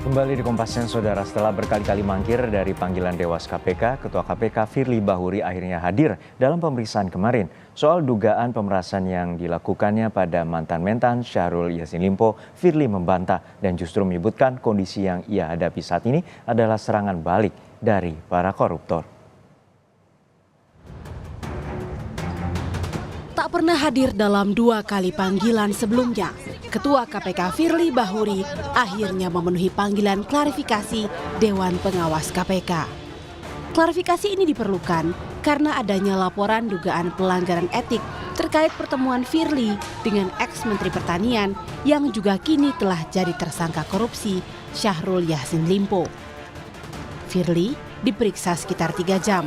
Kembali di Kompas Siang, Saudara. Setelah berkali-kali mangkir dari panggilan Dewas KPK, Ketua KPK Firly Bahuri akhirnya hadir dalam pemeriksaan kemarin. Soal dugaan pemerasan yang dilakukannya pada mantan mentan Syahrul Yassin Limpo, Firly membantah dan justru menyebutkan kondisi yang ia hadapi saat ini adalah serangan balik dari para koruptor. Tak pernah hadir dalam 2 kali panggilan sebelumnya, Ketua KPK Firly Bahuri akhirnya memenuhi panggilan klarifikasi Dewan Pengawas KPK. Klarifikasi ini diperlukan karena adanya laporan dugaan pelanggaran etik terkait pertemuan Firly dengan ex-Menteri Pertanian yang juga kini telah jadi tersangka korupsi Syahrul Yassin Limpo. Firly diperiksa sekitar 3 jam.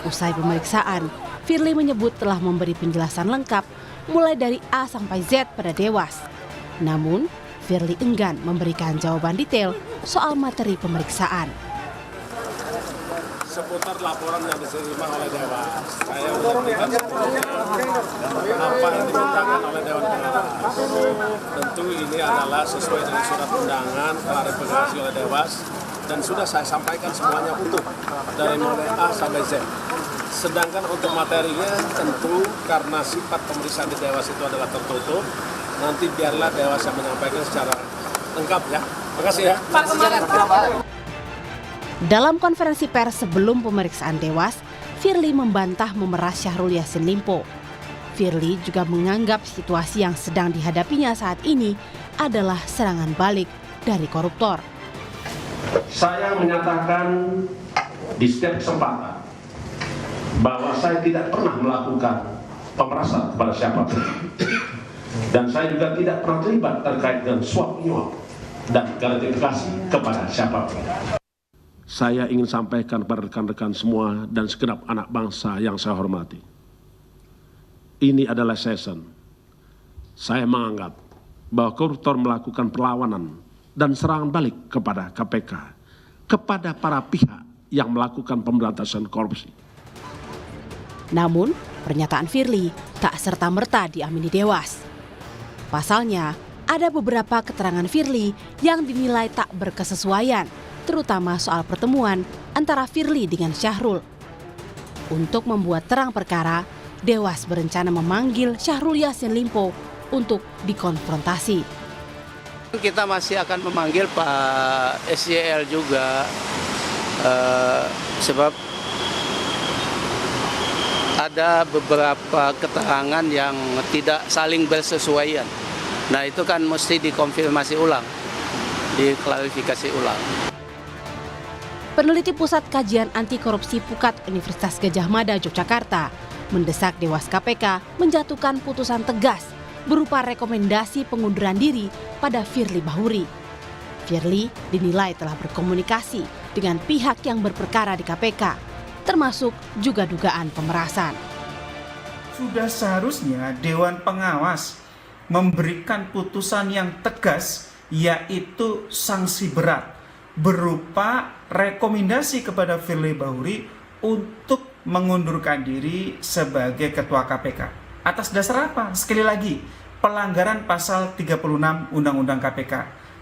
Usai pemeriksaan, Firly menyebut telah memberi penjelasan lengkap mulai dari A sampai Z pada Dewas. Namun, Firly enggan memberikan jawaban detail soal materi pemeriksaan. Seputar laporan yang diterima oleh Dewas, saya sudah berikan sepenuhnya apa yang dimintakan oleh Dewan Pengawas. Tentu ini adalah sesuai dengan surat undangan klarifikasi oleh Dewas dan sudah saya sampaikan semuanya utuh dari mulai A sampai Z. Sedangkan untuk materinya tentu karena sifat pemeriksaan di Dewas itu adalah tertutup, nanti biarlah Dewas yang menyampaikan secara lengkap ya. Terima kasih ya. Dalam konferensi pers sebelum pemeriksaan Dewas, Firly membantah memeras Syahrul Yassin Limpo. Firly juga menganggap situasi yang sedang dihadapinya saat ini adalah serangan balik dari koruptor. Saya menyatakan di setiap kesempatan bahwa saya tidak pernah melakukan pemerasan kepada siapapun. Dan saya juga tidak pernah terlibat terkait dengan suap menyuap dan gratifikasi kepada siapapun. Saya ingin sampaikan kepada rekan-rekan semua dan segenap anak bangsa yang saya hormati. Ini adalah season. Saya menganggap bahwa koruptor melakukan perlawanan dan serangan balik kepada KPK, kepada para pihak yang melakukan pemberantasan korupsi. Namun, pernyataan Firly tak serta-merta diamini Dewas. Pasalnya, ada beberapa keterangan Firly yang dinilai tak berkesesuaian, terutama soal pertemuan antara Firly dengan Syahrul. Untuk membuat terang perkara, Dewas berencana memanggil Syahrul Yassin Limpo untuk dikonfrontasi. Kita masih akan memanggil Pak SYL juga, sebab ada beberapa keterangan yang tidak saling bersesuaian. Nah, itu kan mesti dikonfirmasi ulang, diklarifikasi ulang. Peneliti Pusat Kajian Anti Korupsi Pukat Universitas Gadjah Mada Yogyakarta mendesak Dewas KPK menjatuhkan putusan tegas berupa rekomendasi pengunduran diri pada Firly Bahuri. Firly dinilai telah berkomunikasi dengan pihak yang berperkara di KPK, termasuk juga dugaan pemerasan. Sudah seharusnya Dewan Pengawas memberikan putusan yang tegas, yaitu sanksi berat berupa rekomendasi kepada Firly Bahuri untuk mengundurkan diri sebagai Ketua KPK. Atas dasar apa? Sekali lagi, pelanggaran pasal 36 Undang-Undang KPK.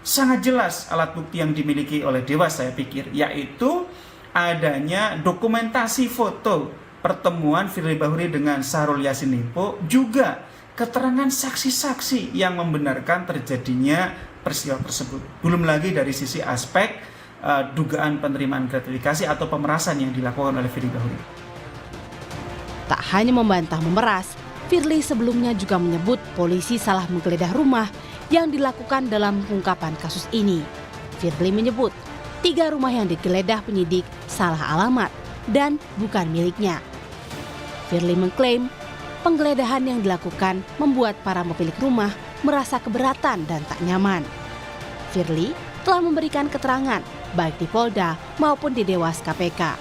Sangat jelas alat bukti yang dimiliki oleh Dewas, saya pikir, yaitu adanya dokumentasi foto pertemuan Firly Bahuri dengan Syahrul Yassin Limpo, juga keterangan saksi-saksi yang membenarkan terjadinya peristiwa tersebut. Belum lagi dari sisi aspek dugaan penerimaan gratifikasi atau pemerasan yang dilakukan oleh Firly Bahuri. Tak hanya membantah memeras, Firly sebelumnya juga menyebut polisi salah menggeledah rumah yang dilakukan dalam pengungkapan kasus ini. Firly menyebut 3 rumah yang digeledah penyidik salah alamat dan bukan miliknya. Firly mengklaim penggeledahan yang dilakukan membuat para pemilik rumah merasa keberatan dan tak nyaman. Firly telah memberikan keterangan baik di Polda maupun di Dewas KPK.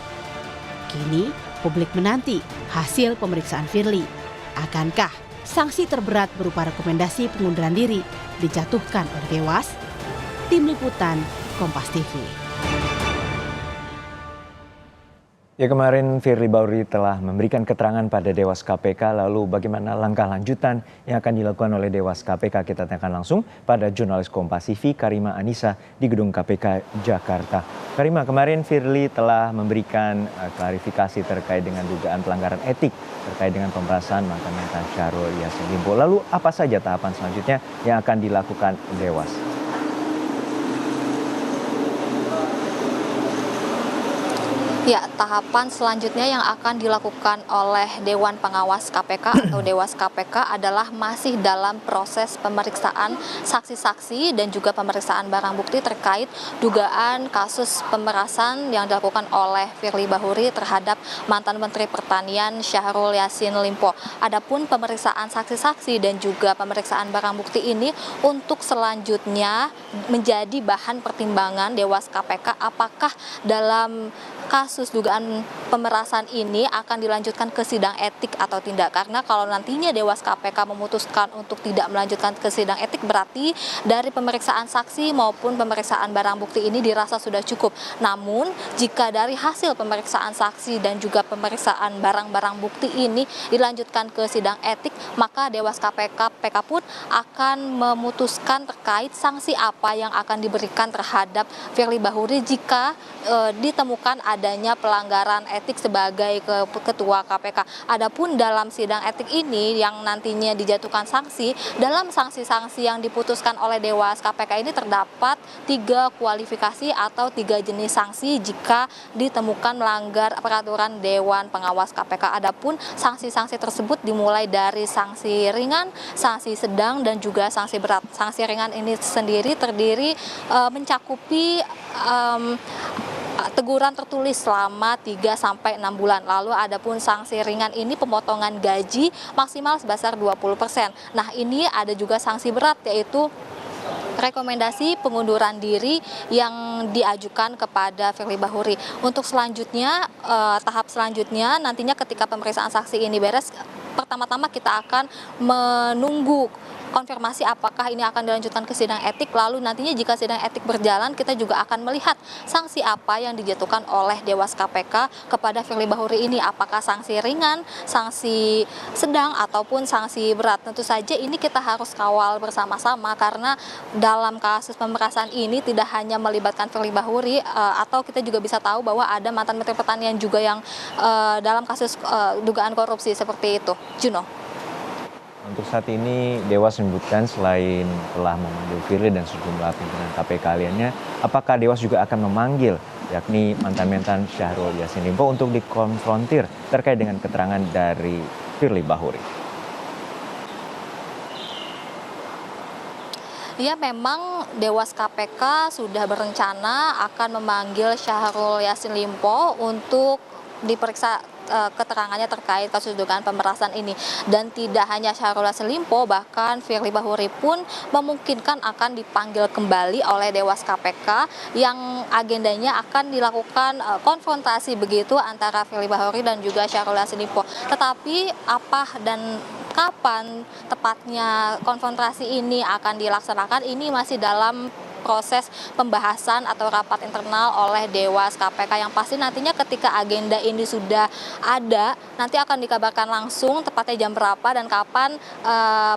Kini publik menanti hasil pemeriksaan Firly. Akankah sanksi terberat berupa rekomendasi pengunduran diri dijatuhkan oleh Dewas? Tim Liputan Kompas TV. Ya, kemarin Firly Bahuri telah memberikan keterangan pada Dewas KPK, lalu bagaimana langkah lanjutan yang akan dilakukan oleh Dewas KPK? Kita tanyakan langsung pada jurnalis Kompas TV Karima Anissa di Gedung KPK Jakarta. Karima, kemarin Firly telah memberikan klarifikasi terkait dengan dugaan pelanggaran etik terkait dengan pemerasan mantan Mentan Syahrul Yassin Limpo. Lalu apa saja tahapan selanjutnya yang akan dilakukan Dewas? Ya, tahapan selanjutnya yang akan dilakukan oleh Dewan Pengawas KPK atau Dewas KPK adalah masih dalam proses pemeriksaan saksi-saksi dan juga pemeriksaan barang bukti terkait dugaan kasus pemerasan yang dilakukan oleh Firly Bahuri terhadap mantan Menteri Pertanian Syahrul Yassin Limpo. Adapun pemeriksaan saksi-saksi dan juga pemeriksaan barang bukti ini untuk selanjutnya menjadi bahan pertimbangan Dewas KPK apakah dalam kasus dugaan pemerasan ini akan dilanjutkan ke sidang etik atau tidak. Karena kalau nantinya Dewas KPK memutuskan untuk tidak melanjutkan ke sidang etik, berarti dari pemeriksaan saksi maupun pemeriksaan barang bukti ini dirasa sudah cukup. Namun jika dari hasil pemeriksaan saksi dan juga pemeriksaan barang-barang bukti ini dilanjutkan ke sidang etik, maka Dewas KPK pun akan memutuskan terkait sanksi apa yang akan diberikan terhadap Firly Bahuri jika ditemukan adanya pelanggaran etik sebagai ketua KPK. Adapun dalam sidang etik ini yang nantinya dijatuhkan sanksi, dalam sanksi-sanksi yang diputuskan oleh Dewas KPK ini terdapat 3 kualifikasi atau 3 jenis sanksi jika ditemukan melanggar peraturan Dewan Pengawas KPK. Adapun sanksi-sanksi tersebut dimulai dari sanksi ringan, sanksi sedang, dan juga sanksi berat. Sanksi ringan ini sendiri terdiri mencakupi teguran tertulis selama 3-6 bulan. Lalu adapun sanksi ringan ini pemotongan gaji maksimal sebesar 20%. Nah, ini ada juga sanksi berat yaitu rekomendasi pengunduran diri yang diajukan kepada Firly Bahuri. Untuk selanjutnya, tahap selanjutnya nantinya ketika pemeriksaan saksi ini beres, pertama-tama kita akan menunggu konfirmasi apakah ini akan dilanjutkan ke sidang etik. Lalu nantinya jika sidang etik berjalan, kita juga akan melihat sanksi apa yang dijatuhkan oleh Dewas KPK kepada Firly Bahuri ini. Apakah sanksi ringan, sanksi sedang, ataupun sanksi berat. Tentu saja ini kita harus kawal bersama-sama karena dalam kasus pemerasan ini tidak hanya melibatkan Firly Bahuri, atau kita juga bisa tahu bahwa ada mantan Menteri Pertanian juga yang dalam kasus dugaan korupsi seperti itu. Juno. Untuk saat ini Dewas menyebutkan selain telah memanggil Firly dan sejumlah pimpinan KPK lainnya, apakah Dewas juga akan memanggil yakni mantan-mantan Syahrul Yassin Limpo untuk dikonfrontir terkait dengan keterangan dari Firly Bahuri? Ya, memang Dewas KPK sudah berencana akan memanggil Syahrul Yassin Limpo untuk diperiksa keterangannya terkait kasus dugaan pemerasan ini. Dan tidak hanya Syahrul Yassin Limpo, bahkan Firly Bahuri pun memungkinkan akan dipanggil kembali oleh Dewas KPK yang agendanya akan dilakukan konfrontasi begitu antara Firly Bahuri dan juga Syahrul Yassin Limpo. Tetapi apa dan kapan tepatnya konfrontasi ini akan dilaksanakan, ini masih dalam proses pembahasan atau rapat internal oleh Dewas KPK. Yang pasti nantinya ketika agenda ini sudah ada, nanti akan dikabarkan langsung tepatnya jam berapa dan kapan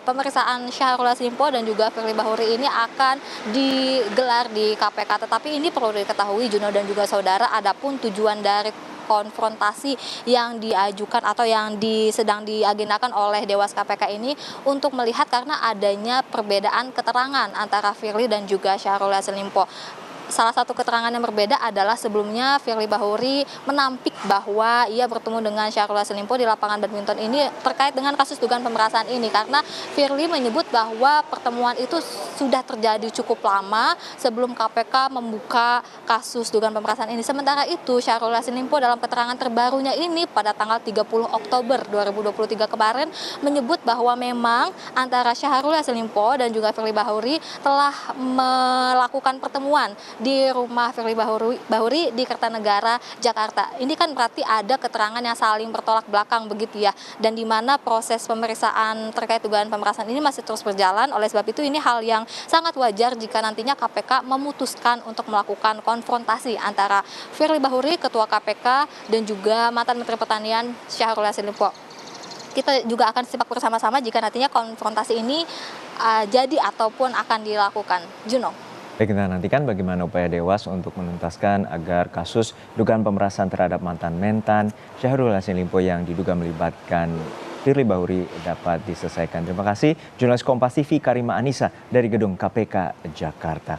pemeriksaan Syahrul Yassin Limpo dan juga Firly Bahuri ini akan digelar di KPK. Tetapi ini perlu diketahui, Juno dan juga saudara, adapun tujuan dari konfrontasi yang diajukan atau yang sedang diagendakan oleh Dewas KPK ini untuk melihat karena adanya perbedaan keterangan antara Firly dan juga Syahrul Yassin Limpo. Salah satu keterangan yang berbeda adalah sebelumnya Firly Bahuri menampik bahwa ia bertemu dengan Syahrul Yassin Limpo di lapangan badminton ini terkait dengan kasus dugaan pemerasan ini, karena Firly menyebut bahwa pertemuan itu sudah terjadi cukup lama sebelum KPK membuka kasus dugaan pemerasan ini. Sementara itu Syahrul Yassin Limpo dalam keterangan terbarunya ini pada tanggal 30 Oktober 2023 kemarin menyebut bahwa memang antara Syahrul Yassin Limpo dan juga Firly Bahuri telah melakukan pertemuan di rumah Firly Bahuri di Kertanegara, Jakarta. Ini kan berarti ada keterangan yang saling bertolak belakang begitu ya, dan di mana proses pemeriksaan terkait dugaan pemerasan ini masih terus berjalan. Oleh sebab itu ini hal yang sangat wajar jika nantinya KPK memutuskan untuk melakukan konfrontasi antara Firly Bahuri, Ketua KPK, dan juga mantan Menteri Pertanian Syahrul Yassin Limpo. Kita juga akan simak bersama-sama jika nantinya konfrontasi ini jadi ataupun akan dilakukan. Juno. Baik, kita nantikan bagaimana upaya Dewas untuk menuntaskan agar kasus dugaan pemerasan terhadap mantan Mentan Syahrul Yassin Limpo yang diduga melibatkan Firly Bahuri dapat diselesaikan. Terima kasih jurnalis Kompas TV Karima Anissa dari Gedung KPK Jakarta.